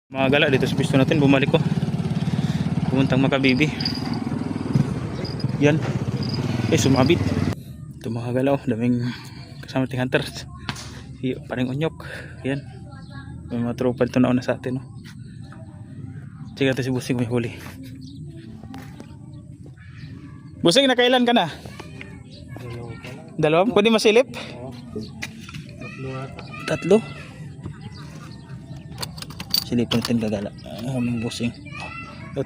Mga gala dito sa pisto natin, bumalik ko. Pumuntang Makabibi. Yan. Sumabit. Ito mga gala, daming kasama ting hunters. Paring Onyok. Yan. May mga tropa dito nauna sa atin. Sige natin si Busing may huli. Busing, nakailan ka na? Dalawa? Pwede masilip? Tatlo? Silipin natin gagala. Ang Busing.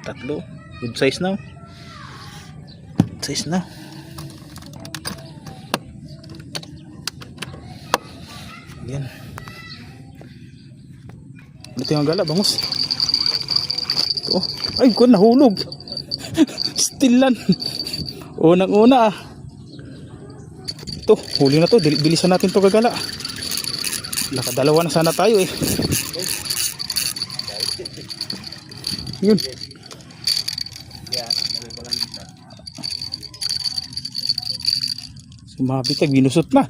Tatlo. Good size now. Good size now. Yan. Ito yung gala, bangus. Ito. Ay, ko nahulog. Stilan. Unang-una. Ito, huli na to. Bilisan natin to gagala. Nakadalawa na sana tayo eh. Yun. Sumabit, binusot na.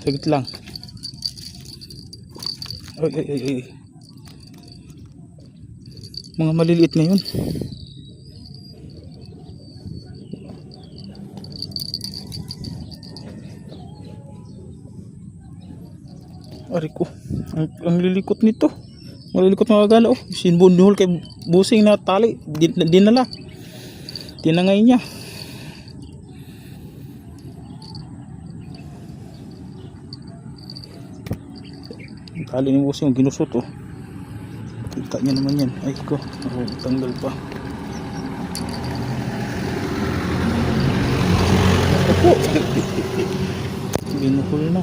Sagit lang. Ay. Mga maliliit na yun. Ariko, ang lilikot nito. Malilikot mga gala. Sinbunduhol kay Busing na tali. Dinala. Tinangay niya. Tali ni Busing yung ginusot. Kita niya naman yan. Ay ko. Tanggal pa. Ako. Binuhol na.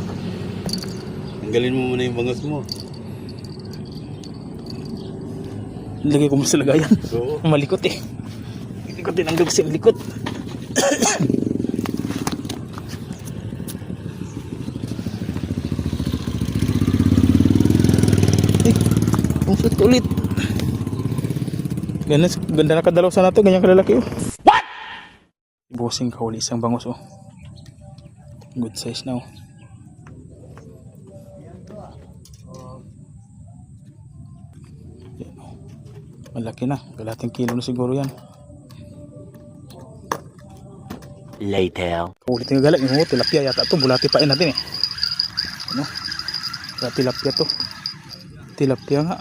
Tanggalin mo muna yung bangus mo. Lagay ko mo sa lagayan. Oo. Malikot eh. Hindi ko tinanggap sa likot. Pusot ulit. Ganda na kadalaw sana to. Ganyan kalalaki oh. What? Busing kahuli isang bangus oh. Good size now. Malaki na. Kalating kilo na siguro yan. Later. Ulit yung galat. Yung tilapia yata ito. Bulati pain natin eh. Ano? Tilapia to. Tilapia nga.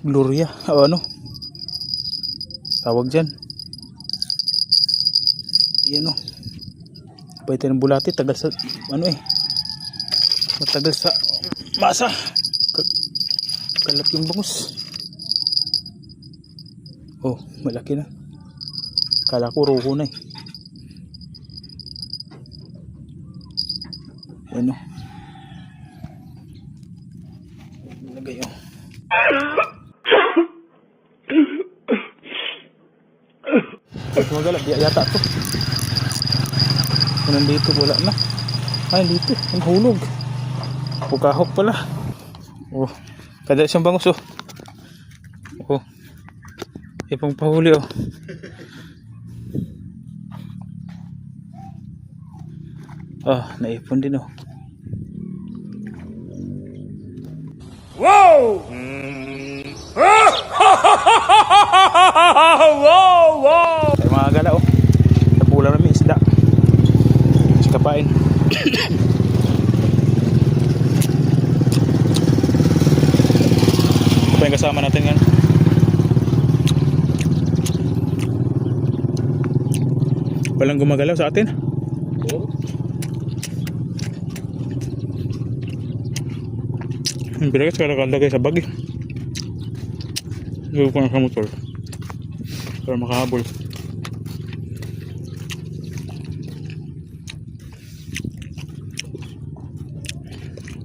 Gloria. O ano? Tawag dyan. Yan o. Pwede ng bulati. Tagal sa ano eh. Matagal sa masa. Kalat yung bangus. Oh, malaki na. Kala ko roho na eh. Ano? Lagay oh. Magalag, yata to. Kung nandito, wala na. Ay, dito. Ang hulog. Pukahok pala. Oh, kada isang bangus oh. Oh. Ipang pahuli oh. Ah, naipon din oh. Wow! Wow! Ay mga gala oh. Napulang namin isda. Kapain. Ito yung kasama natin yan. Walang gumagalaw sa atin. Ang bilagas kalagay sa bag eh. Gawin ko na sa motor para makahabol.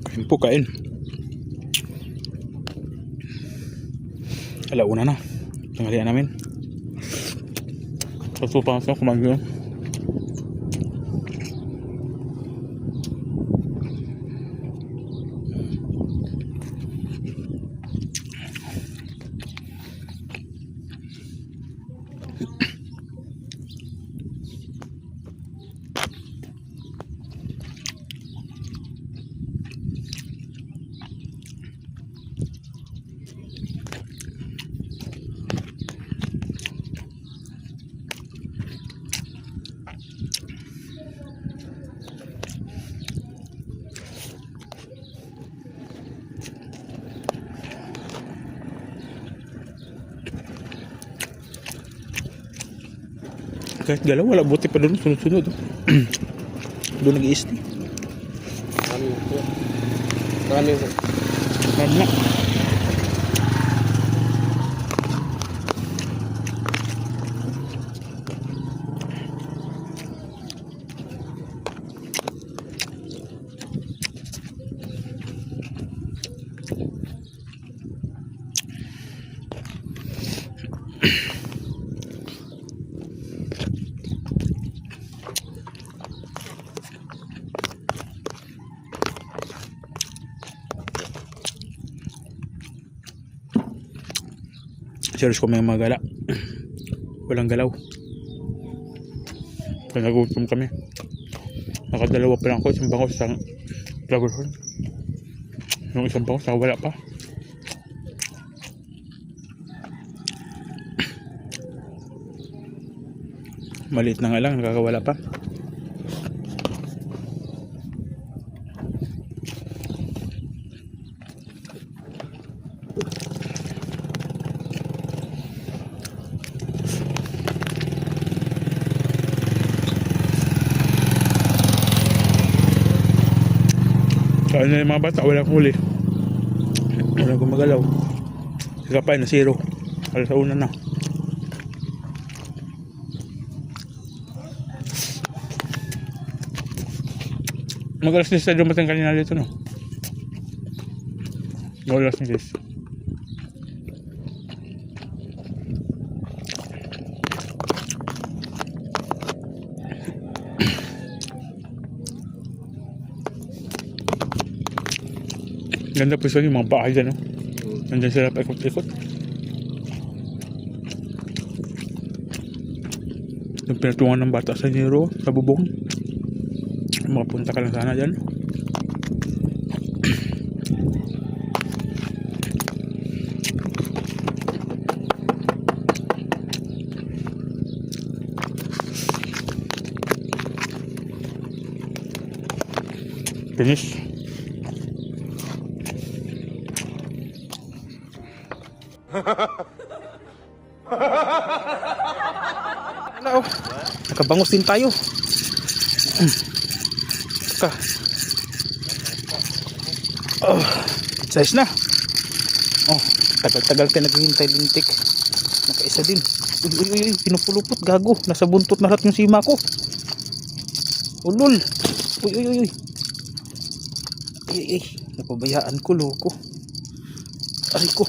Kain po, kain. Alauna na. Tanghalian namin. Kasupa sa kumain. Kahit galaw, wala. Buti pa doon, sunod-sunod. Doon nag-i-stay. Maraming po. Maraming po. Marami na. Serious ko may mga gala. Walang galaw. Kaya nagutom kami. Nakadalawa pa lang ako. Isang bangos, isang dragon horn. Yung isang bangos, nakawala pa. Maliit na nga lang, nakakawala pa. Kaya na yung mga bata, walang huli. Walang gumagalaw. Sigapay na 0. Alas sa una na. Mag-alas 10 na dumating kanina dito, no? Mag-alas 10. Ganda po yung mga bahay dyan, no? Nandyan sila paikot-ikot. Yung pinatungan ng bata sa Nero, sa bubong. Makapunta ka lang sana dyan. Finish. Hello. Nakabangus din tayo. Teka. Oh, size na. Oh, tagal-tagal tayo naghihintay lintik. Nakaisa din. Uy, pinupulupot, gago. Nasa buntot na lahat yung sima ko. Ulol. Uy. Ay, napabayaan ko, loko. Aray ko.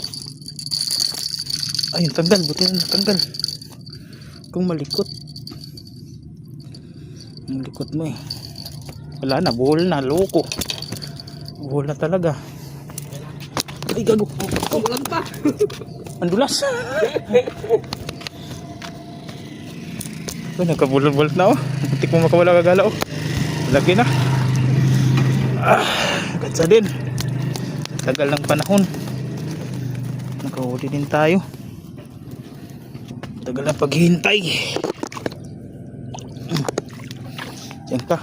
Ayun, tanggal. Buti na natanggal. Kung malikot. Malikot mo eh. Wala na, buhol na, loko. Buhol na talaga. Ay, gago. Kulang pa. Andulas. Ay, nagkabulol-bulot na oh. Muntik mo makawala kagala oh. Lagi na. Gatsa din. Tagal ng panahon. Nakahuli din tayo. Tagal ng paghihintay. Diyan ka.